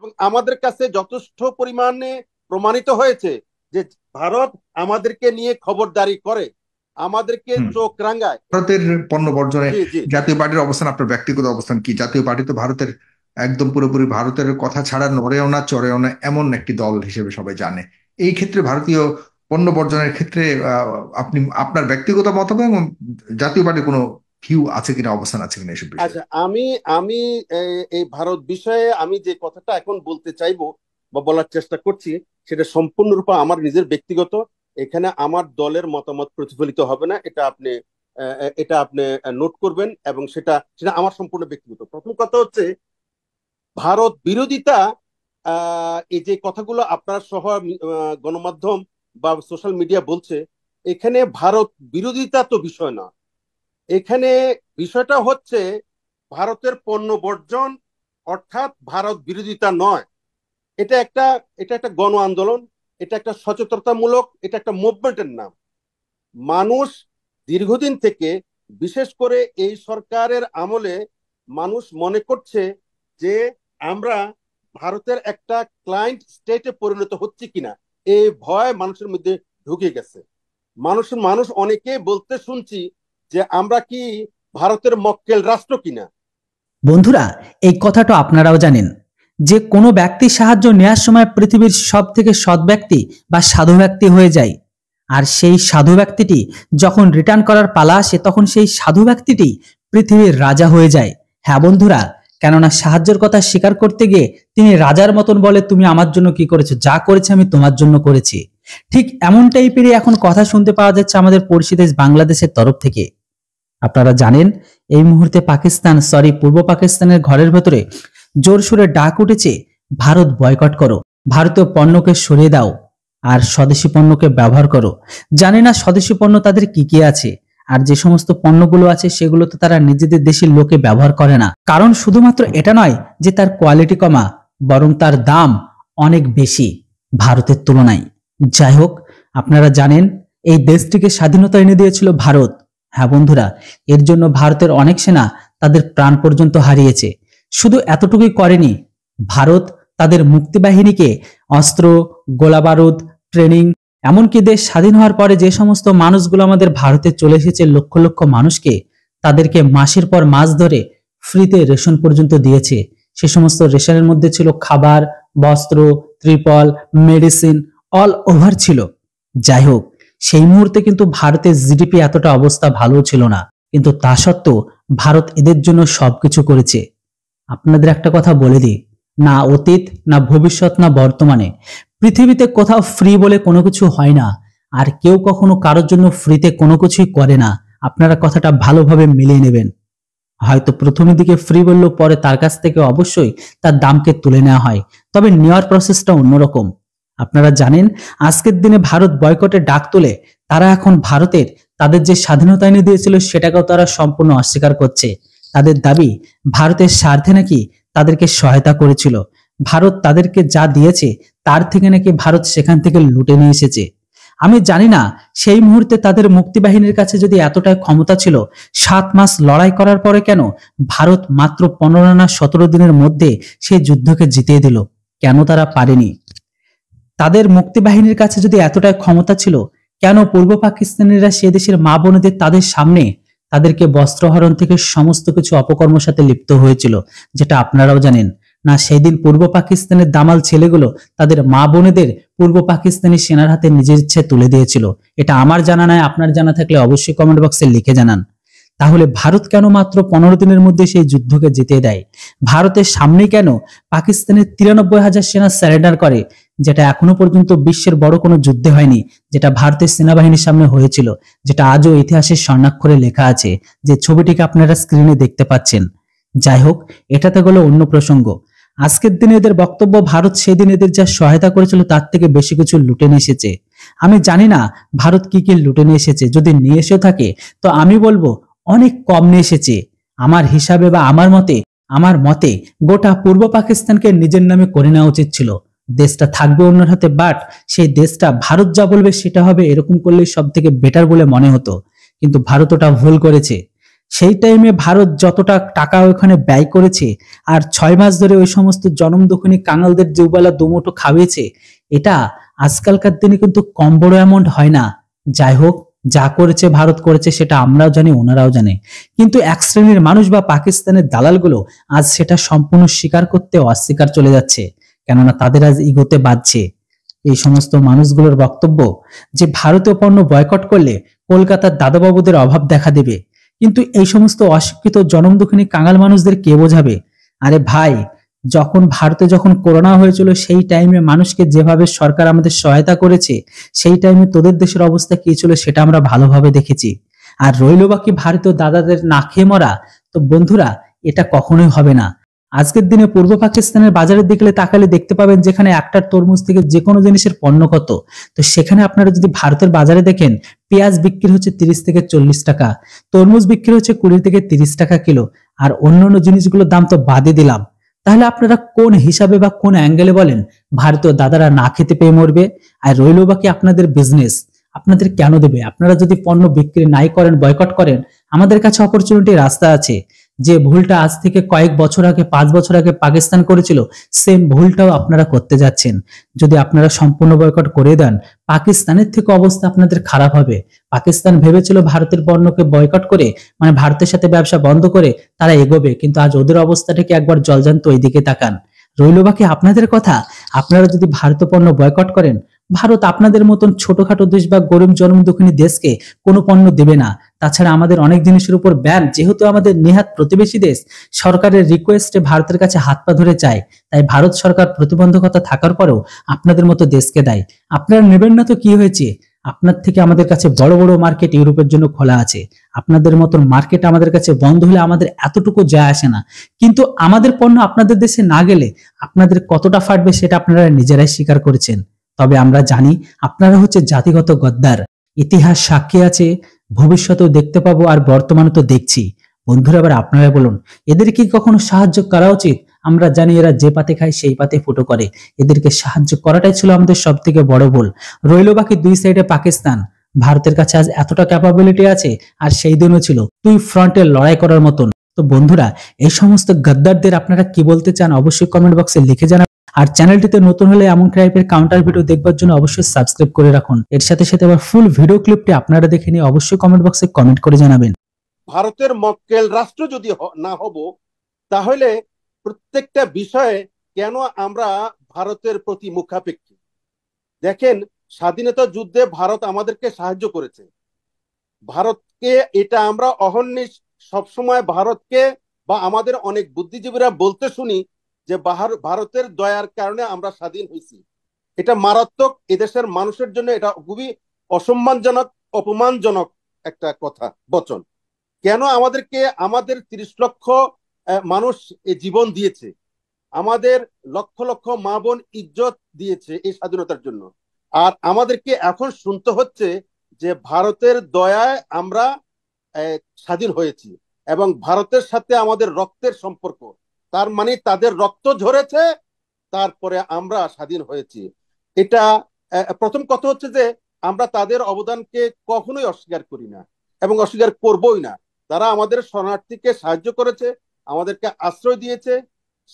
এবং আমাদের কাছে যথেষ্ট পরিমাণে প্রমাণিত হয়েছে যে ভারত আমাদেরকে নিয়ে খবরদারি করে, আমাদেরকে চোখ রাঙায়। ভারতের পণ্য বর্জনে জি জি জাতীয় পার্টির অবস্থান, আপনার ব্যক্তিগত অবস্থান কি? জাতীয় পার্টি তো ভারতের একদম পুরোপুরি ভারতের কথা ছাড়া নড়েও না চড়েও না এমন একটি দল হিসেবে সবাই জানে। এই ক্ষেত্রে ভারতীয় পণ্য বর্জনের ক্ষেত্রে আপনি আপনার ব্যক্তিগত মতামত এবং জাতীয় পার্টির কোনো ভিউ আছে কিনা, অবস্থান আছে কিনা এসব বিষয়ে? আচ্ছা, আমি আমি এই ভারত বিষয়ে আমি যে কথাটা এখন বলতে চাইবো বা বলার চেষ্টা করছি, সেটা সম্পূর্ণরূপে আমার নিজের ব্যক্তিগত। এখানে আমার দলের মতামত প্রতিফলিত হবে না, এটা আপনি নোট করবেন, এবং সেটা সেটা আমার সম্পূর্ণ ব্যক্তিগত। প্রথম কথা হচ্ছে ভারত বিরোধিতা। এই যে কথাগুলো আপনার সহ গণমাধ্যম বা সোশ্যাল মিডিয়া বলছে, এখানে ভারত বিরোধিতা তো বিষয় না। এখানে বিষয়টা হচ্ছে ভারতের পণ্য বর্জন, অর্থাৎ ভারত বিরোধিতা নয়। এটা একটা গণ আন্দোলন, এটা একটা সচেতনতামূলক, এটা একটা মুভমেন্টের নাম। মানুষ দীর্ঘদিন থেকে, বিশেষ করে এই সরকারের আমলে, মানুষ মনে করছে যে আমরা ভারতের একটা ক্লায়েন্ট স্টেটে পরিণত হচ্ছে কিনা, এই ভয় মানুষের মধ্যে ঢুকে গেছে। মানুষ অনেকে বলতে শুনছি যে আমরা কি ভারতের মক্কেল রাষ্ট্র কিনা। বন্ধুরা, এই কথাটা আপনারাও জানেন যে কোনো ব্যক্তি সাহায্য নেওয়ার সময় পৃথিবীর সব থেকে সৎ ব্যক্তি বা সাধু ব্যক্তি হয়ে যায়, আর সেই সাধু ব্যক্তিটি যখন রিটার্ন করার পালা আসে তখন সেই সাধু ব্যক্তিটি পৃথিবীর রাজা হয়ে যায়। হ্যাঁ বন্ধুরা, কেননা সাহায্যের কথা স্বীকার করতে গিয়ে তিনি রাজার মতন বলে, তুমি আমার জন্য কি করেছো, যা করেছে আমি তোমার জন্য করেছি। ঠিক এমন টাইপেরই এখন কথা শুনতে পাওয়া যাচ্ছে আমাদের পড়শি দেশ বাংলাদেশের তরফ থেকে। আপনারা জানেন এই মুহূর্তে পূর্ব পাকিস্তানের ঘরের ভেতরে জোরসোরে ডাক উঠেছে, ভারত বয়কট করো, ভারতীয় পণ্যকে সরিয়ে দাও আর স্বদেশি পণ্যকে ব্যবহার করো। জানি না স্বদেশি পণ্য তাদের কি কি আছে, আর যে সমস্ত পণ্যগুলো আছে সেগুলো তো তারা নিজেদের দেশের লোকে ব্যবহার করে না। কারণ শুধুমাত্র এটা নয় যে তার কোয়ালিটি কমা, বরং তার দাম অনেক বেশি ভারতের তুলনায়। যাই হোক, আপনারা জানেন এই দেশটিকে স্বাধীনতা এনে দিয়েছিল ভারত। হ্যাঁ বন্ধুরা, এর জন্য ভারতের অনেক সেনা তাদের প্রাণ পর্যন্ত হারিয়েছে। শুধু এতটুকুই করেনি, ভারত তাদের মুক্তিবাহিনীকে অস্ত্র, গোলাবারুদ, ট্রেনিং, এমনকি দেশ স্বাধীন হওয়ার পরে যে সমস্ত মানুষগুলো আমাদের ভারতে চলে এসেছে, লক্ষ লক্ষ মানুষকে, তাদেরকে মাসের পর মাস ধরে ফ্রিতে রেশন পর্যন্ত দিয়েছে। সে সমস্ত রেশনের মধ্যে ছিল খাবার, বস্ত্র, ত্রিপল, মেডিসিন, অল ওভার ছিল। যাই হোক, সেই মুহূর্তে কিন্তু ভারতের জিডিপি এতটা অবস্থা ভালো ছিল না, কিন্তু তা সত্ত্বেও ভারত এদের জন্য সবকিছু করেছে। আপনাদের একটা কথা বলে দিই, না অতীত, না ভবিষ্যৎ, না বর্তমানে পৃথিবীতে কোথাও ফ্রি বলে কোনো কিছু হয় না, আর কেউ কখনো কারোর জন্য ফ্রিতে কোনো কিছুই করে না। আপনারা কথাটা ভালোভাবে মিলিয়ে নেবেন। হয়তো প্রথমের দিকে ফ্রি বললেও পরে তার কাছ থেকে অবশ্যই তার দামকে তুলে নেওয়া হয়, তবে নেওয়ার প্রসেসটা অন্যরকম। আপনারা জানেন আজকের দিনে ভারত বয়কটের ডাক তোলে, তারা এখন ভারতের তাদের যে স্বাধীনতা এনে দিয়েছিল সেটাকেও তারা সম্পূর্ণ অস্বীকার করছে। তাদের দাবি ভারতের স্বার্থে নাকি তাদেরকে সহায়তা করেছিল, ভারত তাদেরকে যা দিয়েছে তার থেকে নাকি ভারত সেখান থেকে লুটে নিয়ে এসেছে। আমি জানি না সেই মুহূর্তে তাদের মুক্তিবাহিনীর কাছে যদি এতটাই ক্ষমতা ছিল, 7 মাস লড়াই করার পরে কেন ভারত মাত্র 15 না 17 দিনের মধ্যে সেই যুদ্ধকে জিতিয়ে দিল? কেন তারা পারেনি? তাদের মুক্তিবাহিনীর কাছে যদি এতটাই ক্ষমতা ছিল, কেন পূর্ব পাকিস্তানিরা সে দেশের মা বোনেদের তাদের সামনে তাদেরকে বস্ত্রহরণ থেকে সমস্ত কিছু অপকর্মের সাথে লিপ্ত হয়েছিল, যেটা আপনারাও জানেন না? সেই দিন পূর্ব পাকিস্তানের দামাল ছেলেগুলো তাদের মা বোনেদের পূর্ব পাকিস্তানি সেনার হাতে নিজের ইচ্ছে তুলে দিয়েছিল। এটা আমার জানা নাই, আপনার জানা থাকলে অবশ্যই কমেন্ট বক্সে লিখে জানান। তাহলে ভারত কেন মাত্র 15 দিনের মধ্যে সেই যুদ্ধকে জিতে দেয়? ভারতের সামনে কেন পাকিস্তানের 93,000 সেনা স্যারেন্ডার করে, যেটা এখনো পর্যন্ত বিশ্বের বড় কোনো যুদ্ধে হয়নি, যেটা ভারতের সেনাবাহিনীর সামনে হয়েছিল, যেটা আজও ইতিহাসের স্বর্ণাক্ষরে লেখা আছে, যে ছবিটিকে আপনারা স্ক্রিনে দেখতে পাচ্ছেন। যাই হোক, এটাতে গেল অন্য প্রসঙ্গ। আজকের দিনে এদের বক্তব্য ভারত সেদিন এদের যা সহায়তা করেছিল তার থেকে বেশি কিছু লুটে নিয়ে এসেছে। আমি জানি না ভারত কি কি লুটে নিয়ে এসেছে, যদি নিয়ে এসেও থাকে তো আমি বলবো অনেক কম নিয়ে এসেছে। আমার হিসাবে বা আমার মতে গোটা পূর্ব পাকিস্তানকে নিজের নামে করে নেওয়া উচিত ছিল। দেশটা থাকবে অন্যের হাতে, বাট সেই দেশটা ভারত যা বলবে সেটা হবে, এরকম করলে সব থেকে বেটার বলে মনে হতো। কিন্তু ভারত ওটা ভুল করেছে। সেই টাইমে ভারত যতটা টাকা ওখানে ব্যয় করেছে আর 6 মাস ধরে ওই সমস্ত জনমদুখনী কাঙালদের দুবেলা দুমুঠো খাওয়িয়েছে, এটা আজকালকার দিনে কিন্তু কম বড় অ্যামাউন্ট হয় না। যাই হোক, যা করেছে ভারত করেছে সেটা আমরাও জানি, ওনারাও জানে, কিন্তু এক শ্রেণীর মানুষ বা পাকিস্তানের দালালগুলো আজ সেটা সম্পূর্ণ স্বীকার করতে অস্বীকার চলে যাচ্ছে, কেননা তাদের আজ ইগোতে বাজছে। এই সমস্ত মানুষগুলোর বক্তব্য যে ভারতীয় পণ্য বয়কট করলে কলকাতার দাদাবাবুদের অভাব দেখা দেবে, কিন্তু এই সমস্ত অশিক্ষিত জনমদুখনী কাঙাল মানুষদের কে বোঝাবে? আরে ভাই, যখন করোনা হয়েছিল সেই টাইমে মানুষকে যেভাবে সরকার আমাদের সহায়তা করেছে, সেই টাইমে তোদের দেশের অবস্থা কি ছিল সেটা আমরা ভালোভাবে দেখেছি। আর রইল বাকি ভারতীয় দাদাদের না খেয়ে মরা, তো বন্ধুরা এটা কখনোই হবে না। আজকের দিনে পূর্ব পাকিস্তানের বাজারের দিকে তাকালে দেখতে পাবেন যেখানে একটা তরমুজ থেকে যে কোনো জিনিসের পণ্য কত, তো সেখানে আপনারা যদি ভারতের বাজারে দেখেন, পেঁয়াজ বিক্রি হচ্ছে 30 থেকে 40 টাকা, তরমুজ বিক্রি হচ্ছে 20 থেকে 30 টাকা কিলো, আর অন্যান্য জিনিসগুলোর দাম তো বাদই দিলাম। তাহলে আপনারা কোন হিসাবে বা কোন অ্যাঙ্গেলে বলেন ভারতীয় দাদারা না খেতে পেয়ে মরবে? আর রইল বাকি আপনাদের বিজনেস, আপনাদের কেন দেবে? আপনারা যদি পণ্য বিক্রি নাই করেন, বয়কট করেন, আমাদের কাছে অপরচুনিটি রাস্তা আছে। যে ভুলটা আজ থেকে কয়েক বছর আগে, 5 বছর আগে পাকিস্তান করেছিল, সেম ভুলটাও আপনারা করতে যাচ্ছেন। যদি আপনারা সম্পূর্ণ বয়কট করে দেন, পাকিস্তানের থেকে অবস্থা আপনাদের খারাপ হবে। পাকিস্তান ভেবেছিল ভারতের পণ্যকে বয়কট করে, মানে ভারতের সাথে ব্যবসা বন্ধ করে তারা এগোবে, কিন্তু আজ ওদের অবস্থাটাকে একবার জলজান্ত ওইদিকে তাকান। রইল বাকি আপনাদের কথা। আপনারা যদি ভারতীয় পণ্য বয়কট করেন, ভারত আপনাদের মতন ছোটখাটো দেশ বা গরিব জনমদুখনী দেশকে কোনো পণ্য দেবে না। তাছাড়া আমাদের অনেক জিনিসের উপর ব্যান, যেহেতু আমাদের নেহাত প্রতিবেশী দেশ, সরকারের রিকোয়েস্টে ভারতের কাছে হাত পা ধরে চায়, তাই ভারত সরকার প্রতিবন্ধকতা থাকার পরেও আপনাদের মতো দেশকে দেয়। আপনারা নেবেন না তো কি হয়েছে? আপনার থেকে আমাদের কাছে বড় বড় মার্কেট ইউরোপের জন্য খোলা আছে। আপনাদের মতন মার্কেট আমাদের কাছে বন্ধ হলে আমাদের এতটুকু যায় আসে না, কিন্তু আমাদের পণ্য আপনাদের দেশে না গেলে আপনাদের কতটা ফাটবে সেটা আপনারা নিজেরাই স্বীকার করেছেন। তবে আমরা জানি আপনারা হচ্ছে জাতিগত গদ্দার। ইতিহাস সাক্ষী আছে, ভবিষ্যতেও দেখতে পাবো, আর বর্তমানে তো দেখছি। বন্ধুরা, এবার আপনারা বলুন, এদের কি কখনো সাহায্য করা উচিত? আমরা জানি এরা যে পাতে খায় সেই পাতে ফুটো করে, এদেরকে সাহায্য করাটাই ছিল আমাদের সব থেকে বড় ভুল। রইল বাকি দুই সাইডে পাকিস্তান। ভারতের কাছে আজ এতটা ক্যাপাবিলিটি আছে, আর সেই দিনও ছিল দুই ফ্রন্টে লড়াই করার মতন। তো বন্ধুরা, এই সমস্ত গদ্দারদের আপনারা কি বলতে চান অবশ্যই কমেন্ট বক্সে লিখে জানাবেন। আর চ্যানেলটিতে নতুন হলে এমন টাইপের কাউন্টার ভিডিও দেখবার জন্য অবশ্যই সাবস্ক্রাইব করে রাখুন। এর সাথে সাথে আবার ফুল ভিডিও ক্লিপটি আপনারা দেখে নিয়ে অবশ্যই কমেন্ট বক্সে কমেন্ট করে জানাবেন। ভারতের মক্কেল রাষ্ট্র যদি না হব, তাহলে প্রত্যেকটা বিষয়ে কেন আমরা ভারতের প্রতি মুখাপেক্ষী? দেখেন, স্বাধীনতা যুদ্ধে ভারত আমাদেরকে সাহায্য করেছে। ভারতকে এটা আমরা অহর্নিশ সবসময় ভারতকে বা আমাদের অনেক বুদ্ধিজীবীরা বলতে শুনি যে ভারতের দয়ার কারণে আমরা স্বাধীন হয়েছি। এটা মারাত্মক, এদেশের মানুষের জন্য এটা খুবই অসম্মানজনক, অপমানজনক একটা কথা বচন। কেন আমাদেরকে, আমাদের 30 লক্ষ মানুষ জীবন দিয়েছে, আমাদের লক্ষ লক্ষ মা বোন ইজ্জত দিয়েছে এই স্বাধীনতার জন্য, আর আমাদেরকে এখন শুনতে হচ্ছে যে ভারতের দয়ায় আমরা স্বাধীন হয়েছি এবং ভারতের সাথে আমাদের রক্তের সম্পর্ক, তার মানে তাদের রক্ত ঝরেছে, তারপরে আমরা স্বাধীন হয়েছি। এটা প্রথম কথা হচ্ছে যে আমরা তাদের অবদানকে কখনোই অস্বীকার করি না এবং অস্বীকার করবই না। তারা আমাদের শরণার্থীকে সাহায্য করেছে, আমাদেরকে আশ্রয় দিয়েছে।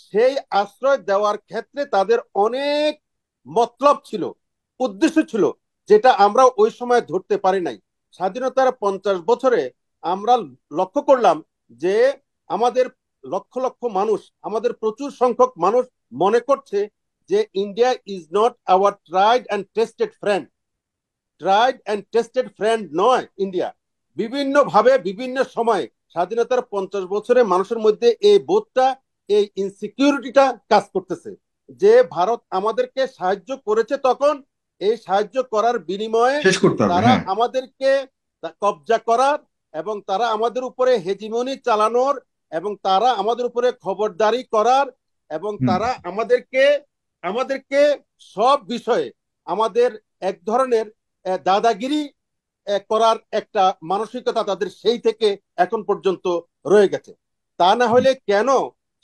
সেই আশ্রয় দেওয়ার ক্ষেত্রে তাদের অনেক মতলব ছিল, উদ্দেশ্য ছিল, যেটা আমরা ওই সময় ধরতে পারি নাই। স্বাধীনতার 50 বছরে আমরা লক্ষ্য করলাম যে আমাদের লক্ষ লক্ষ মানুষ, আমাদের প্রচুর সংখ্যক মানুষ মনে করছে যে India is not our tried and tested friend. Tried and tested friend নয় ইন্ডিয়া। বিভিন্ন ভাবে বিভিন্ন সময় স্বাধীনতার 50 বছরে মানুষের মধ্যে এই বোধটা, এই ইনসিকিউরিটিটা কাজ করতেছে যে ভারত আমাদেরকে সাহায্য করেছে, তখন এই সাহায্য করার বিনিময়ে তারা আমাদেরকে কবজা করার এবং তারা আমাদের উপরে হেজিমনি চালানোর এবং তারা আমাদের উপরে খবরদারি করার এবং তারা আমাদেরকে সব বিষয়ে আমাদের এক ধরনের দাদাগিরি করার একটা মানসিকতা তাদের সেই থেকে এখন পর্যন্ত রয়ে গেছে। তা না হলে কেন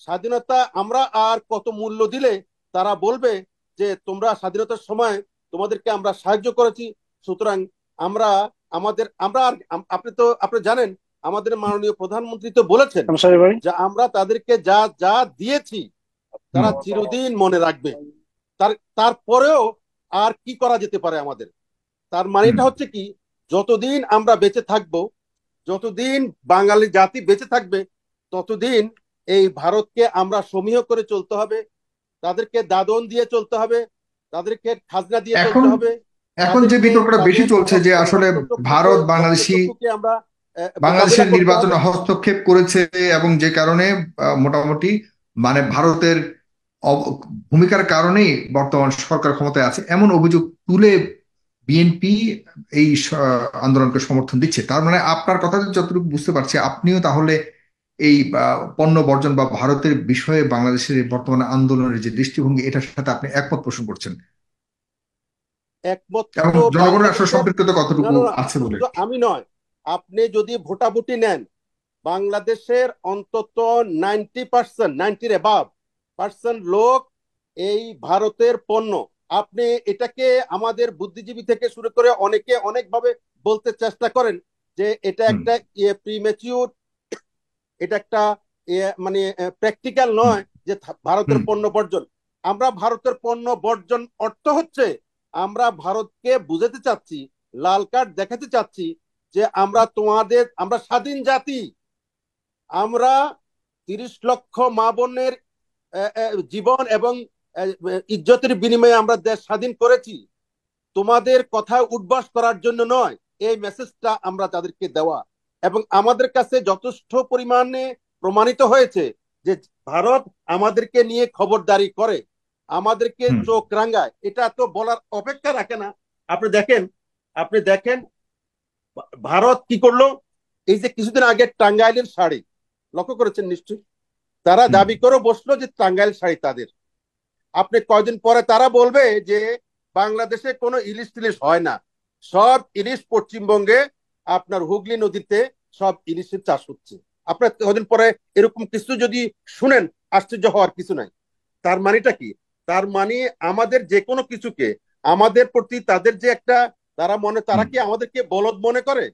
স্বাধীনতা আমরা আর কত মূল্য দিলে তারা বলবে যে তোমরা স্বাধীনতার সময় তোমাদেরকে আমরা সাহায্য করেছি, সুতরাং আমরা আপনি জানেন আমাদের মাননীয় প্রধানমন্ত্রী তো বলেছেন যে আমরা তাদেরকে যা যা দিয়েছি তারা চিরদিন মনে রাখবে। তারপরেও আর কি করা যেতে পারে আমাদের? তার মানেটা হচ্ছে কি, যতদিন আমরা বেঁচে থাকব, যতদিন বাঙালি জাতি বেঁচে থাকবে, ততদিন এই ভারতকে আমরা সমীহ করে চলতে হবে, তাদেরকে দাদন দিয়ে চলতে হবে, তাদেরকে খাজনা দিয়ে এখন চলতে হবে, এখন যে বিতর্কটা বেশি চলছে যে আসলে ভারত বাংলাদেশের নির্বাচনে হস্তক্ষেপ করেছে এবং যে কারণে মোটামুটি মানে ভারতের ভূমিকার কারণেই বর্তমান সরকার ক্ষমতায় আছে এমন অভিযোগ তুলে বিএনপি এই আন্দোলনকে সমর্থন দিচ্ছে। তার মানে আপনার কথা যতটুকু বুঝতে পারছি আপনিও তাহলে এই পণ্য বর্জন বা ভারতের বিষয়ে বাংলাদেশের বর্তমানে আন্দোলনের যে দৃষ্টিভঙ্গি এটার সাথে আপনি একমত পোষণ করছেন একমত। এবং জনগণের আসলে সম্পৃক্ততা কতটুকু আছে বলে। আমি নয়, আপনি যদি ভোটাভুটি নেন, বাংলাদেশের অন্তত 90%, 90 এবাভ পার্সেন্ট লোক এই ভারতের পণ্য। আপনি এটাকে আমাদের বুদ্ধিজীবী থেকে শুরু করে অনেকে অনেকভাবে বলতে চেষ্টা করেন যে এটা একটা প্রিম্যাচিউর, এটা একটা মানে প্র্যাকটিক্যাল নয় যে ভারতের পণ্য বর্জন। আমরা ভারতের পণ্য বর্জন অর্থ হচ্ছে আমরা ভারতকে বুঝাতে চাচ্ছি, লাল কার্ড দেখাতে চাচ্ছি যে আমরা স্বাধীন জাতি, আমরা 30 লক্ষ মা বোনের জীবন এবং ইজ্জতের বিনিময়ে আমরা দেশ স্বাধীন করেছি, তোমাদের কথা উঠবাস করার জন্য নয়। এই মেসেজটা আমরা তাদেরকে দেওয়া, এবং আমাদের কাছে যথেষ্ট পরিমাণে প্রমাণিত হয়েছে যে ভারত আমাদেরকে নিয়ে খবরদারি করে, আমাদেরকে চোখ রাঙায়। এটা তো বলার অপেক্ষা রাখে না। আপনি দেখেন ভারত কি করলো। এই যে কিছুদিন আগে টাঙ্গাইলের শাড়ি লক্ষ্য করেছেন নিশ্চয়ই, তারা দাবি করে বসলো যে টাঙ্গাইল শাড়ি তাদের। আপনি কয়দিন পরে তারা বলবে যে বাংলাদেশে কোনো ইলিশ টিলিশ হয় না, সব ইলিশ পশ্চিমবঙ্গে আপনার হুগলি নদীতে সব ইলিশের চাষ হচ্ছে। আপনার কদিন পরে এরকম কিছু যদি শুনেন, আশ্চর্য হওয়ার কিছু নাই। তার মানেটা কি? তার মানে আমাদের যে কোনো কিছুকে, আমাদের প্রতি তাদের যে একটা তারা কি আমাদেরকে বলদ মনে করে?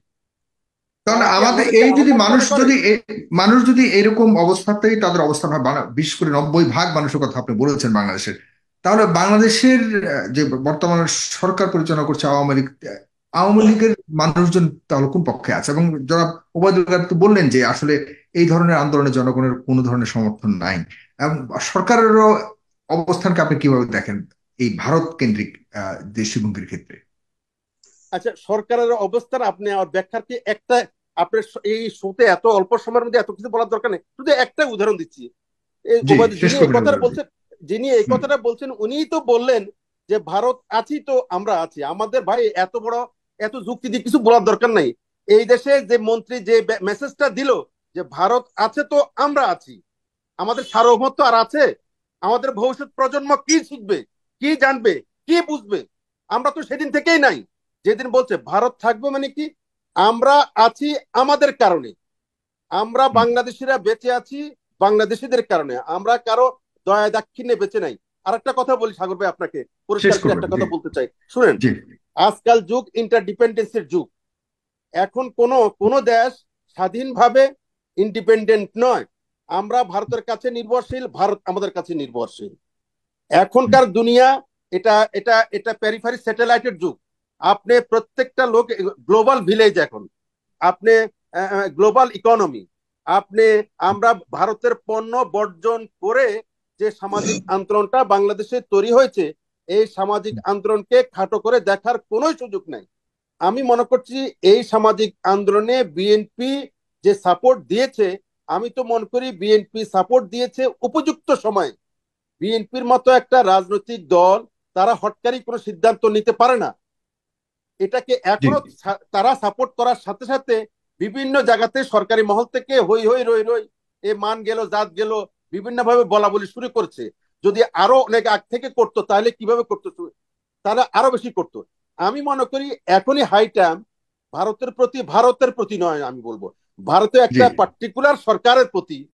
কারণ আমাদের এই যদি মানুষ যদি এরকম অবস্থাতেই তাদের অবস্থা বিশেষ করে 90% মানুষের কথা আপনি বলেছেন বাংলাদেশের, তাহলে বাংলাদেশের যে বর্তমান সরকার পরিচালনা করছে আওয়ামী লীগের মানুষজন তাহলে কোন পক্ষে আছে? এবং যারা ওবায়দুল কাদের তো বললেন যে আসলে এই ধরনের আন্দোলনে জনগণের কোনো ধরনের সমর্থন নাই, এবং সরকারেরও অবস্থানকে আপনি কিভাবে দেখেন এই ভারত কেন্দ্রিক দৃষ্টিভঙ্গির ক্ষেত্রে? আচ্ছা, সরকারের অবস্থান আপনি আর ব্যাখ্যার কি একটা, আপনার এই শোতে এত অল্প সময়ের মধ্যে এত কিছু বলার দরকার নেই, শুধু একটা উদাহরণ দিচ্ছি। যিনি এই কথাটা বলছেন উনিই তো বললেন যে ভারত আছি তো আমরা আছি। আমাদের ভাই এত যুক্তি দিয়ে কিছু বলার দরকার নাই। এই দেশে যে মন্ত্রী যে মেসেজটা দিল যে ভারত আছে তো আমরা আছি, আমাদের সার্বভৌমত্ব আর আছে? আমাদের ভবিষ্যৎ প্রজন্ম কি শিখবে, কি জানবে, কি বুঝবে? আমরা তো সেদিন থেকেই নাই। যেদিন বলছে ভারত থাকবে মানে কি, আমরা আছি আমাদের কারণে, আমরা বাংলাদেশিরা বেঁচে আছি বাংলাদেশিদের কারণে, আমরা কারো দয়া দাক্ষিণ্যে বেঁচে নাই। আর একটা কথা বলি সাগর ভাই, আপনাকে পরিষ্কার করে একটা কথা বলতে চাই, শুনেন। আজকাল যুগ ইন্টারডিপেন্ডেন্সের যুগ। এখন কোন দেশ স্বাধীনভাবে ইন্ডিপেন্ডেন্ট নয়। আমরা ভারতের কাছে নির্ভরশীল, ভারত আমাদের কাছে নির্ভরশীল। এখনকার দুনিয়া এটা এটা এটা পেরিফেরি স্যাটেলাইটের যুগ। আপনি প্রত্যেকটা লোক গ্লোবাল ভিলেজ, এখন আপনি গ্লোবাল ইকোনমি। আমরা ভারতের পণ্য বর্জন করে যে সামাজিক আন্দোলনটা বাংলাদেশে তৈরি হয়েছে, এই সামাজিক আন্দোলনকে খাটো করে দেখার কোনো সুযোগ নাই। আমি মনে করছি এই সামাজিক আন্দোলনে বিএনপি যে সাপোর্ট দিয়েছে, আমি তো মনে করি বিএনপি সাপোর্ট দিয়েছে উপযুক্ত সময়ে। বিএনপির মতো একটা রাজনৈতিক দল তারা হটকারী কোনো সিদ্ধান্ত নিতে পারে না। এটাকে এখনো তারা সাপোর্ট করার সাথে সাথে বিভিন্ন জায়গাতে সরকারি মহল থেকে হই হই রই রই এ মান গেল জাত গেল বিভিন্ন ভাবে বলা বলি শুরু করছে। যদি আরো অনেক আগ থেকে করতো তাহলে কিভাবে করতো, তারা আরো বেশি করতো। আমি মনে করি এখনই হাই টাইম ভারতের প্রতি নয়, আমি বলবো ভারতে একটা পার্টিকুলার সরকারের প্রতি